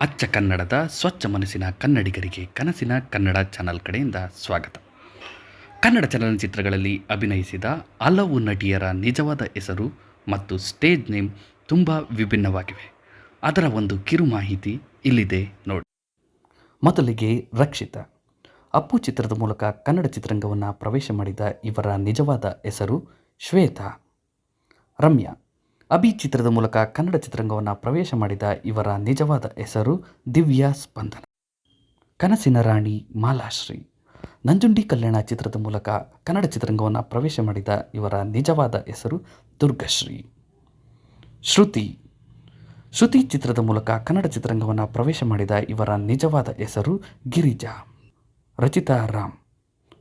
ಅಚ್ಚ ಕನ್ನಡದ ಸ್ವಚ್ಛ ಮನಸ್ಸಿನ ಕನ್ನಡಿಗರಿಗೆ ಕನಸಿನ ಕನ್ನಡ ಚಾನಲ್ ಕಡೆಯಿಂದ ಸ್ವಾಗತ. ಕನ್ನಡ ಚಲನಚಿತ್ರಗಳಲ್ಲಿ ಅಭಿನಯಿಸಿದ ಹಲವು ನಟಿಯರ ನಿಜವಾದ ಹೆಸರು ಮತ್ತು ಸ್ಟೇಜ್ ನೇಮ್ ತುಂಬ ವಿಭಿನ್ನವಾಗಿವೆ. ಅದರ ಒಂದು ಕಿರು ಮಾಹಿತಿ ಇಲ್ಲಿದೆ ನೋಡಿ. ಮೊದಲಿಗೆ ರಕ್ಷಿತಾ. ಅಪ್ಪು ಚಿತ್ರದ ಮೂಲಕ ಕನ್ನಡ ಚಿತ್ರರಂಗವನ್ನು ಪ್ರವೇಶ ಮಾಡಿದ ಇವರ ನಿಜವಾದ ಹೆಸರು ಶ್ವೇತಾ. ರಮ್ಯಾ. ಅಭಿ ಚಿತ್ರದ ಮೂಲಕ ಕನ್ನಡ ಚಿತ್ರರಂಗವನ್ನು ಪ್ರವೇಶ ಮಾಡಿದ ಇವರ ನಿಜವಾದ ಹೆಸರು ದಿವ್ಯಾ ಸ್ಪಂದನ. ಕನಸಿನ ರಾಣಿ ಮಾಲಾಶ್ರೀ. ನಂಜುಂಡಿ ಕಲ್ಯಾಣ ಚಿತ್ರದ ಮೂಲಕ ಕನ್ನಡ ಚಿತ್ರರಂಗವನ್ನು ಪ್ರವೇಶ ಮಾಡಿದ ಇವರ ನಿಜವಾದ ಹೆಸರು ದುರ್ಗಶ್ರೀ. ಶ್ರುತಿ. ಶ್ರುತಿ ಚಿತ್ರದ ಮೂಲಕ ಕನ್ನಡ ಚಿತ್ರರಂಗವನ್ನು ಪ್ರವೇಶ ಮಾಡಿದ ಇವರ ನಿಜವಾದ ಹೆಸರು ಗಿರಿಜಾ. ರಚಿತಾ ರಾಮ್.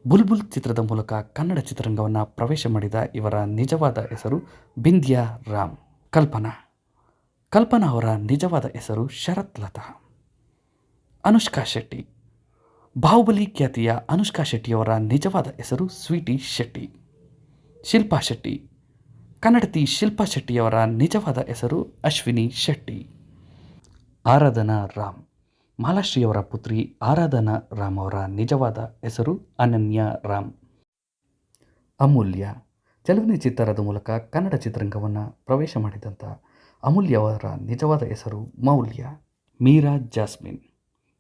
ಬುಲ್ಬುಲ್ ಚಿತ್ರದ ಮೂಲಕ ಕನ್ನಡ ಚಿತ್ರರಂಗವನ್ನು ಪ್ರವೇಶ ಮಾಡಿದ ಇವರ ನಿಜವಾದ ಹೆಸರು ಬಿಂದ್ಯಾ ರಾಮ್. ಕಲ್ಪನಾ. ಕಲ್ಪನಾ ಅವರ ನಿಜವಾದ ಹೆಸರು ಶರತ್ ಲತಾ. ಅನುಷ್ಕಾ ಶೆಟ್ಟಿ. ಬಾಹುಬಲಿ ಖ್ಯಾತಿಯ ಅನುಷ್ಕಾ ಶೆಟ್ಟಿಯವರ ನಿಜವಾದ ಹೆಸರು ಸ್ವೀಟಿ ಶೆಟ್ಟಿ. ಶಿಲ್ಪಾ ಶೆಟ್ಟಿ. ಕನ್ನಡತಿ ಶಿಲ್ಪಾ ಶೆಟ್ಟಿಯವರ ನಿಜವಾದ ಹೆಸರು ಅಶ್ವಿನಿ ಶೆಟ್ಟಿ. ಆರಾಧನಾ ರಾಮ್. ಮಾಲಾಶ್ರೀಯವರ ಪುತ್ರಿ ಆರಾಧನಾ ರಾಮ್ ಅವರ ನಿಜವಾದ ಹೆಸರು ಅನನ್ಯ ರಾಮ್. ಅಮೂಲ್ಯ. ಚಲನಚಿತ್ರದ ಮೂಲಕ ಕನ್ನಡ ಚಿತ್ರರಂಗವನ್ನು ಪ್ರವೇಶ ಮಾಡಿದಂಥ ಅಮೂಲ್ಯ ಅವರ ನಿಜವಾದ ಹೆಸರು ಮೌಲ್ಯ. ಮೀರಾ ಜಾಸ್ಮಿನ್.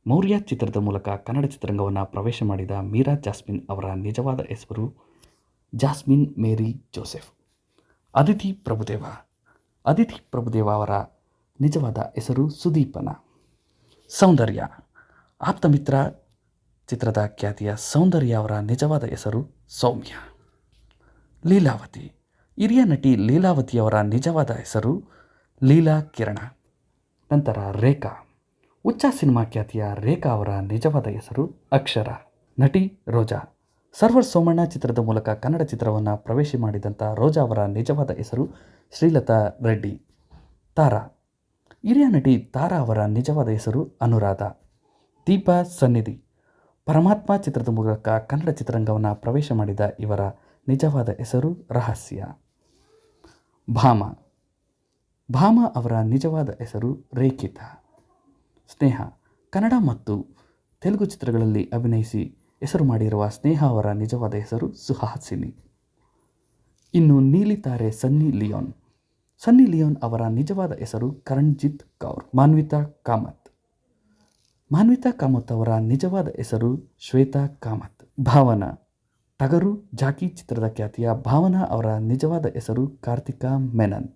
ಮೌರ್ಯ ಚಿತ್ರದ ಮೂಲಕ ಕನ್ನಡ ಚಿತ್ರರಂಗವನ್ನು ಪ್ರವೇಶ ಮಾಡಿದ ಮೀರಾ ಜಾಸ್ಮಿನ್ ಅವರ ನಿಜವಾದ ಹೆಸರು ಜಾಸ್ಮಿನ್ ಮೇರಿ ಜೋಸೆಫ್. ಅದಿತಿ ಪ್ರಭುದೇವ. ಅದಿತಿ ಪ್ರಭುದೇವ ಅವರ ನಿಜವಾದ ಹೆಸರು ಸುದೀಪನ. ಸೌಂದರ್ಯ. ಆಪ್ತಮಿತ್ರ ಚಿತ್ರದ ಖ್ಯಾತಿಯ ಸೌಂದರ್ಯ ಅವರ ನಿಜವಾದ ಹೆಸರು ಸೌಮ್ಯ. ಲೀಲಾವತಿ. ಹಿರಿಯ ನಟಿ ಲೀಲಾವತಿಯವರ ನಿಜವಾದ ಹೆಸರು ಲೀಲಾ ಕಿರಣ. ನಂತರ ರೇಖಾ. ಹುಚ್ಚ ಸಿನಿಮಾ ಖ್ಯಾತಿಯ ರೇಖಾ ಅವರ ನಿಜವಾದ ಹೆಸರು ಅಕ್ಷರ. ನಟಿ ರೋಜಾ. ಸರ್ವರ್ ಸೋಮಣ್ಣ ಚಿತ್ರದ ಮೂಲಕ ಕನ್ನಡ ಚಿತ್ರವನ್ನು ಪ್ರವೇಶ ಮಾಡಿದಂಥ ರೋಜಾ ಅವರ ನಿಜವಾದ ಹೆಸರು ಶ್ರೀಲತಾ ರೆಡ್ಡಿ. ತಾರಾ. ಹಿರಿಯ ನಟಿ ತಾರಾ ಅವರ ನಿಜವಾದ ಹೆಸರು ಅನುರಾಧ. ದೀಪಾ ಸನ್ನಿಧಿ. ಪರಮಾತ್ಮ ಚಿತ್ರದ ಮೂಲಕ ಕನ್ನಡ ಚಿತ್ರರಂಗವನ್ನು ಪ್ರವೇಶ ಮಾಡಿದ ಇವರ ನಿಜವಾದ ಹೆಸರು ರಹಸ್ಯ. ಭಾಮ. ಭಾಮ ಅವರ ನಿಜವಾದ ಹೆಸರು ರೇಖಿತಾ. ಸ್ನೇಹ. ಕನ್ನಡ ಮತ್ತು ತೆಲುಗು ಚಿತ್ರಗಳಲ್ಲಿ ಅಭಿನಯಿಸಿ ಹೆಸರು ಮಾಡಿರುವ ಸ್ನೇಹ ಅವರ ನಿಜವಾದ ಹೆಸರು ಸುಹಾಸಿನಿ. ಇನ್ನು ನೀಲಿತಾರೆ ಸನ್ನಿ ಲಿಯೋನ್. ಸನ್ನಿ ಲಿಯೋನ್ ಅವರ ನಿಜವಾದ ಹೆಸರು ಕರಣ್ಜಿತ್ ಕೌರ್. ಮಾನ್ವಿತಾ ಕಾಮತ್. ಮಾನ್ವಿತಾ ಕಾಮತ್ ಅವರ ನಿಜವಾದ ಹೆಸರು ಶ್ವೇತಾ ಕಾಮತ್. ಭಾವನಾ. ಟಗರು ಜಾಕಿ ಚಿತ್ರದ ಖ್ಯಾತಿಯ ಭಾವನಾ ಅವರ ನಿಜವಾದ ಹೆಸರು ಕಾರ್ತಿಕಾ ಮೆನನ್.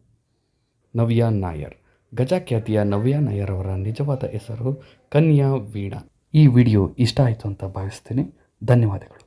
ನವ್ಯಾ ನಾಯರ್. ಗಜ ಖ್ಯಾತಿಯ ನವ್ಯಾ ನಾಯರ್ ಅವರ ನಿಜವಾದ ಹೆಸರು ಕನ್ಯಾ ವೀಣಾ. ಈ ವಿಡಿಯೋ ಇಷ್ಟ ಆಯಿತು ಅಂತ ಭಾವಿಸ್ತೀನಿ. ಧನ್ಯವಾದಗಳು.